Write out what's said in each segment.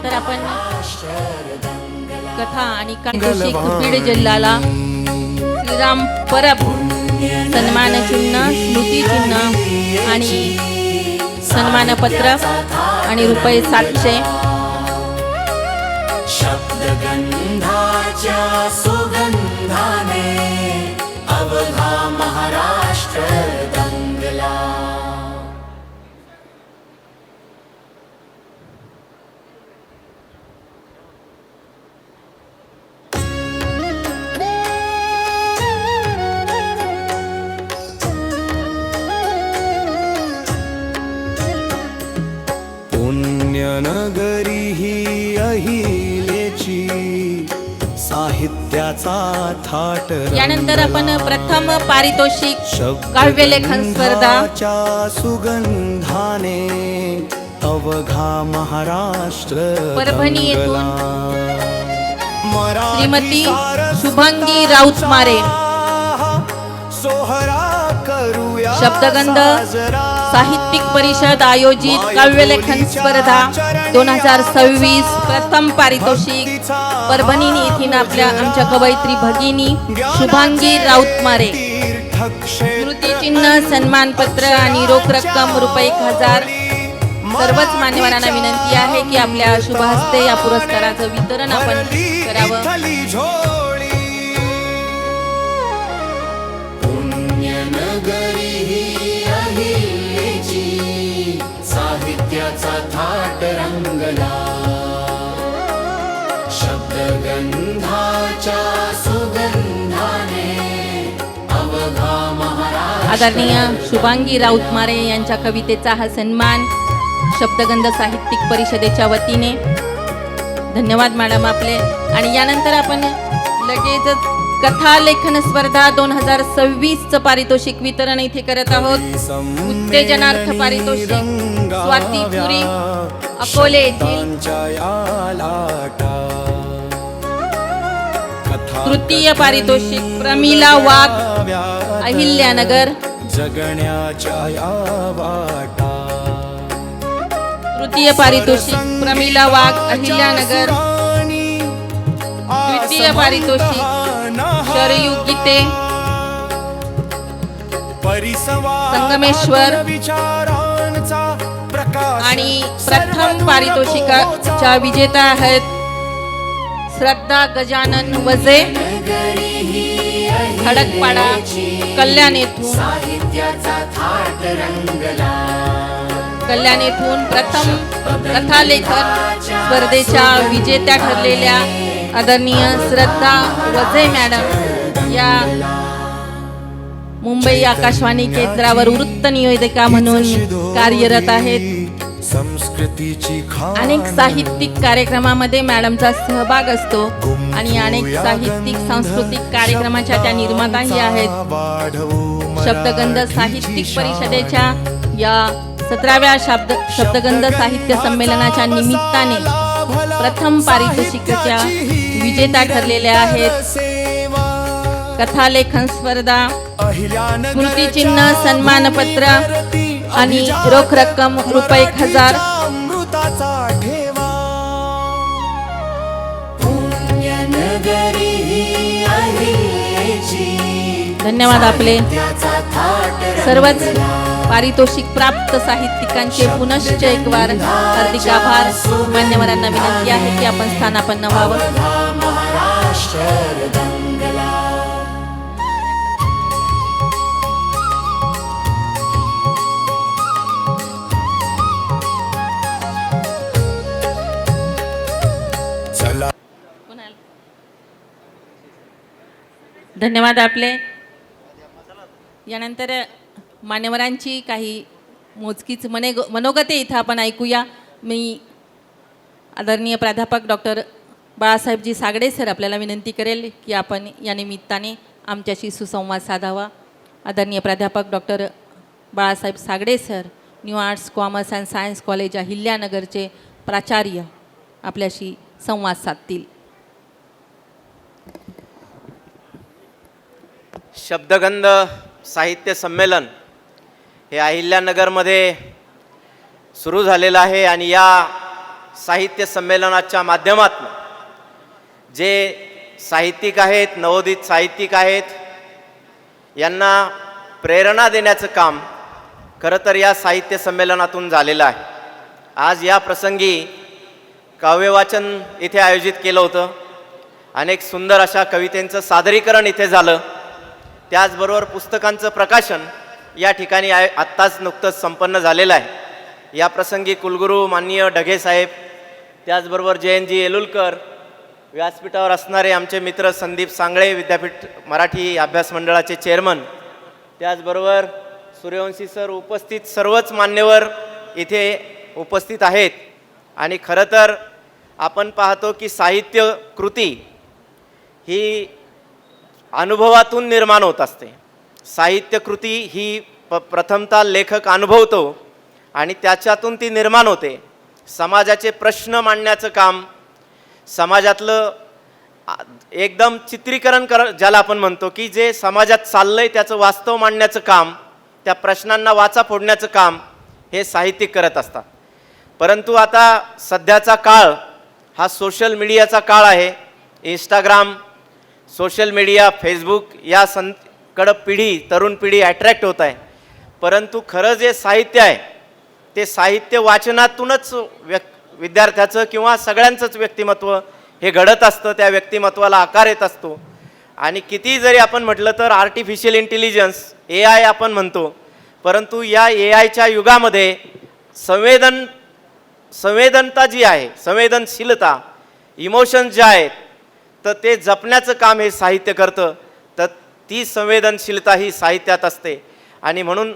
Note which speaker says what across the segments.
Speaker 1: यानंतर आपण कथा आणि कांतोषिक बीड जिल्ह्याला श्रीराम परब सन्मान चिन्ह, स्मृती चिन्ह आणि सन्मानपत्र आणि रुपये 700.
Speaker 2: शब्दगंधाच्या सुगंधाने अवघा महाराष्ट्र दंगला.
Speaker 3: पुण्यनगरी ही अहिलेची साहित्याचा थाट.
Speaker 1: यानंतर आपण प्रथम पारितोषिक काव्यलेखन स्पर्धा
Speaker 3: सुगंधाने अवघा महाराष्ट्र
Speaker 1: परभणी येथून
Speaker 3: दंगला.
Speaker 1: श्रीमती शुभांगी राऊत मारे
Speaker 3: सोहरा करूया
Speaker 1: शब्दगंध साहित्यिक परिषद आयोजित काव्यलेखन स्पर्धा 2026 प्रथम पारितोषिक परभणी येथील आमच्या कवयित्री भगिनी शुभांगी राऊत मारे. स्मृती चिन्ह, सन्मानपत्र आणि रोख रक्कम रुपये 1000. सर्वच मान्यवरांना विनंती आहे की आपल्या शुभ हस्ते या पुरस्काराचं वितरण आपण करावं.
Speaker 2: पुण्यनगरी ही अहिलेची साहित्याचा थाट रंगला. शब्दगंधाच्या सुगंधाने अवघा महाराष्ट्र.
Speaker 1: आदरणीय शुभांगी राऊत मारे यांच्या कवितेचा हा सन्मान शब्दगंध साहित्यिक परिषदेच्या वतीने. धन्यवाद मॅडम आपले. आणि यानंतर आपण लगेच कथा लेखन स्पर्धा 2026 पारितोषिक वितरण इथे करत आहोत. उत्तेजनार्थ पारितोषिक स्वाती पुरी अकोले येथील. तृतीय पारितोषिक प्रमिला वाघ अहिल्यानगर.
Speaker 3: जगण्याच्या वाटा.
Speaker 1: तृतीय पारितोषिक प्रमिला वाघ अहिल्यानगर. द्वितीय पारितोषिक शरयू गीते संगमेश्वर. आणि प्रथम पारितोषिकाच्या विजेता आहेत श्रद्धा गजानन वजे खडकपाडा कल्याण येथून. कल्याण येथून प्रथम कथालेखन स्पर्धेच्या विजेत्या ठरलेल्या आदरणीय श्रद्धा वजे मॅडम या मुंबई आकाशवाणी केंद्रावर वृत्त निवेदिका म्हणून कार्यरत आहेत. अनेक साहित्यिक कार्यक्रमामध्ये मॅडमचा सहभाग असतो आणि अनेक साहित्यिक सांस्कृतिक कार्यक्रमाच्या त्या निर्माताही आहेत. शब्दगंध साहित्यिक परिषदेच्या या 17व्या शब्दगंध साहित्य संमेलनाच्या निमित्ताने प्रथम पारितोषिकाच्या विजेता ठरलेल्या आहेत. कथालेखन स्पर्धा, स्मृती चिन्ह, सन्मानपत्र आणि रोख रक्कम रुपये 1000. धन्यवाद आपले. सर्वच पारितोषिक प्राप्त साहित्यिकांचे पुनश्च एक वार हार्दिक आभार. मान्यवरांना विनंती आहे की आपण स्थानापन्न व्हावं. धन्यवाद आपले. यानंतर मान्यवरांची काही मोजकीच मनोगते इथं आपण ऐकूया. मी आदरणीय प्राध्यापक डॉक्टर बाळासाहेबजी सागडे सर आपल्याला विनंती करेल की आपण या निमित्ताने आमच्याशी सुसंवाद साधावा. आदरणीय प्राध्यापक doctor Balasaheb Sagade sir, New Arts Commerce and Science College अहिल्यानगरचे प्राचार्य आपल्याशी संवाद साधतील.
Speaker 4: शब्दगंध साहित्य संमेलन हे अहिल्यानगरमध्ये सुरू झालेलं आहे आणि या साहित्य संमेलनाच्या माध्यमातून जे साहित्यिक आहेत, नवोदित साहित्यिक आहेत, यांना प्रेरणा देण्याचं काम खरं तर या साहित्य संमेलनातून झालेलं आहे. आज या प्रसंगी काव्यवाचन इथे आयोजित केलं होतं. अनेक सुंदर अशा कवितेंचं सादरीकरण इथे झालं. त्याचबरोबर पुस्तकांचं प्रकाशन या ठिकाणी आत्ताच नुकतंच संपन्न झालेलं आहे. या प्रसंगी कुलगुरू माननीय ढगे साहेब, त्याचबरोबर जयंतजी येलुलकर, व्यासपीठावर असणारे आमचे मित्र संदीप सांगळे, विद्यापीठ मराठी अभ्यास मंडळाचे चेअरमन, त्याचबरोबर सूर्यवंशी सर, उपस्थित सर्वच मान्यवर इथे उपस्थित आहेत. आणि खरं तर आपण पाहतो की साहित्य कृती ही अनुभवातून निर्माण होत असते. साहित्य कृती ही प्रथमतः लेखक अनुभवतो आणि त्याच्यातून ती निर्माण होते. समाजाचे प्रश्न मांडण्याचं काम, समाजातलं एकदम चित्रीकरण ज्याला आपण म्हणतो की जे समाजात चाललंय त्याचं वास्तव मांडण्याचं काम, त्या प्रश्नांना वाचा फोडण्याचं काम हे साहित्यिक करत असतात. परंतु आता सध्याचा काळ हा सोशल मीडियाचा काळ आहे. इंस्टाग्राम, सोशल मीडिया, फेसबुक या कडं तरुण पिढी अट्रॅक्ट होत आहे. परंतु खरं जे साहित्य आहे ते साहित्य वाचनातूनच विद्यार्थ्याचं किंवा सगळ्यांचंच व्यक्तिमत्व हे घडत असतं. त्या व्यक्तिमत्वाला आकार येत असतो. आणि किती जरी आपण म्हटलं तर आर्टिफिशियल इंटेलिजन्स, AI आपण म्हणतो, परंतु या AIच्या युगामध्ये संवेदनता जी आहे, संवेदनशीलता, इमोशन्स जे आहेत, तर ते जपण्याचं काम हे साहित्य करतं. तर ती संवेदनशीलता ही साहित्यात असते. आणि म्हणून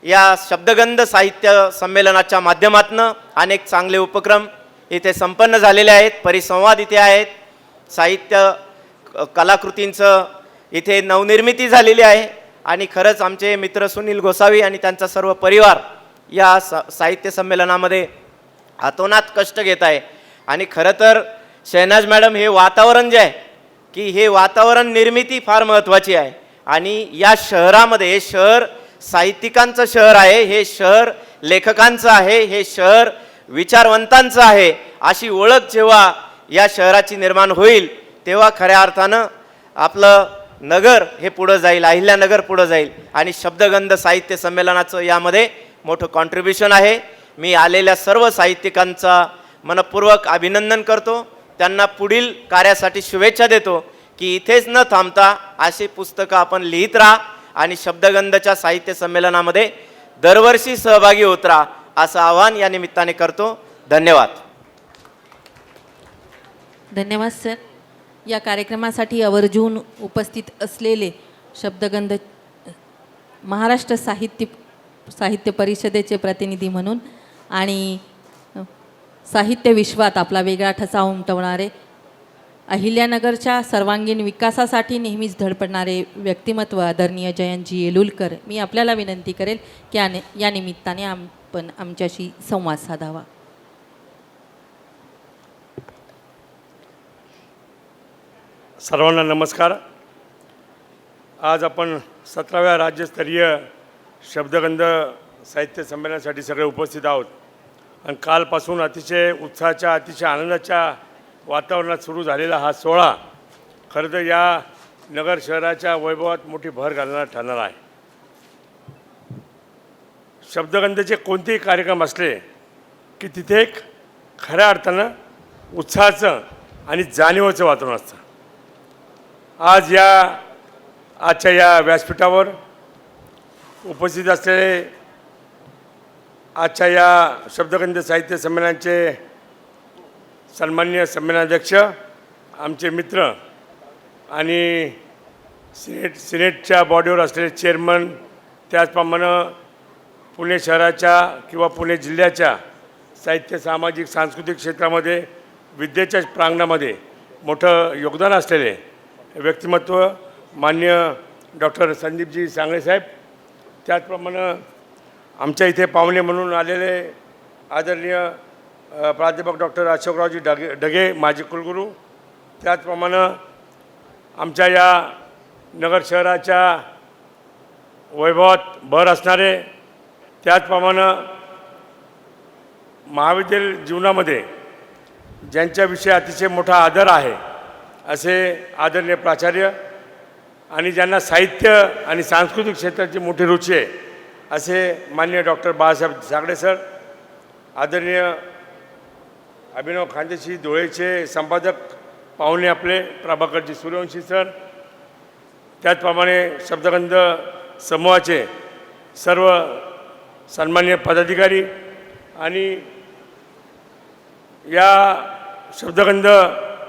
Speaker 4: या शब्दगंध साहित्य संमेलनाच्या माध्यमातून अनेक चांगले उपक्रम इथे संपन्न झालेले आहेत. परिसंवाद इथे आहेत. साहित्य कलाकृतींचं इथे नवनिर्मिती झालेली आहे. आणि खरंच आमचे मित्र सुनील गोसावी आणि त्यांचा सर्व परिवार या साहित्य संमेलनामध्ये हातोनात कष्ट घेत आहे. आणि खरं तर शहनाज मॅडम, हे वातावरण जे आहे की हे वातावरण निर्मिती फार महत्त्वाची आहे. आणि या शहरामध्ये, हे शहर साहित्यिकांचं शहर आहे, हे शहर लेखकांचं आहे, हे शहर विचारवंतांचं आहे. अशी ओळख जेव्हा या शहराची निर्माण होईल तेव्हा खऱ्या अर्थानं आपलं नगर हे पुढं जाईल, अहिल्यानगर पुढं जाईल. आणि शब्दगंध साहित्य संमेलनाचं यामध्ये मोठं कॉन्ट्रीब्युशन आहे. मी आलेल्या सर्व साहित्यिकांचा मनपूर्वक अभिनंदन करतो. त्यांना पुढील कार्यासाठी शुभेच्छा देतो की इथेच न थांबता अशी पुस्तकं आपण लिहित राहा आणि शब्दगंधच्या साहित्य संमेलनामध्ये दरवर्षी सहभागी होत राहा, असं आवाहन या निमित्ताने करतो. धन्यवाद.
Speaker 1: धन्यवाद सर. या कार्यक्रमासाठी आवर्जून उपस्थित असलेले शब्दगंध महाराष्ट्र साहित्य परिषदेचे प्रतिनिधी म्हणून आणि साहित्य विश्वात आपला वेगळा ठसा उमटवणारे, अहिल्यानगरच्या सर्वांगीण विकासासाठी नेहमीच धडपडणारे व्यक्तिमत्व आदरणीय जयंतजी येलुलकर, मी आपल्याला विनंती करेल की या निमित्ताने आपण आमच्याशी संवाद साधावा.
Speaker 5: सर्वांना नमस्कार. आज आपण 17व्या राज्यस्तरीय शब्दगंध साहित्य संमेलनासाठी सगळे उपस्थित आहोत. आणि कालपासून अतिशय उत्साहाच्या, अतिशय आनंदाच्या वातावरणात सुरू झालेला हा सोहळा खरं तर या नगर शहराच्या वैभवात मोठी भर घालणारा ठरणार आहे. शब्दगंधचे कोणतेही कार्यक्रम असले की तिथे एक खऱ्या अर्थानं उत्साहाचं आणि जाणीवाचं वातावरण असतं. आजच्या या व्यासपीठावर उपस्थित असलेले आजच्या या शब्दगंध साहित्य संमेलनाचे सन्माननीय संमेलनाध्यक्ष, आमचे मित्र आणि सिनेटच्या बॉडीवर असलेले चेअरमन, त्याचप्रमाणे पुणे शहराच्या किंवा पुणे जिल्ह्याच्या साहित्य, सामाजिक, सांस्कृतिक क्षेत्रामध्ये, विद्येच्या प्रांगणामध्ये मोठं योगदान असलेले व्यक्तिमत्व माननीय डॉक्टर संदीपजी सांगळे साहेब, त्याचप्रमाणे आमच्या इथे पाहुणे म्हणून आलेले आदरणीय प्राध्यापक डॉक्टर अशोकरावजी ढगे माजी कुलगुरू, त्याचप्रमाणे आमच्या या नगर शहराच्या वैभवात भर असणारे, त्याचप्रमाणे महाविद्यालय जीवनामध्ये ज्यांच्याविषयी अतिशय मोठा आदर आहे असे आदरणीय प्राचार्य आणि ज्यांना साहित्य आणि सांस्कृतिक क्षेत्राची मोठी रुची आहे असे माननीय डॉक्टर बाळासाहेब सागडे सर, आदरणीय अभिनव खानदेशी धुळेचे संपादक पाहुणे आपले प्रभाकरजी सूर्यवंशी सर, त्याचप्रमाणे शब्दगंध समूहाचे सर्व सन्माननीय पदाधिकारी आणि या शब्दगंध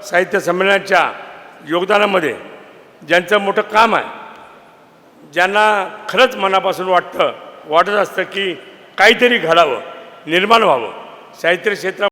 Speaker 5: साहित्य संमेलनाच्या योगदानामध्ये ज्यांचं मोठं काम आहे, ज्यांना खरंच मनापासून वाटत असतं की काहीतरी घडावं, निर्माण व्हावं साहित्य क्षेत्रात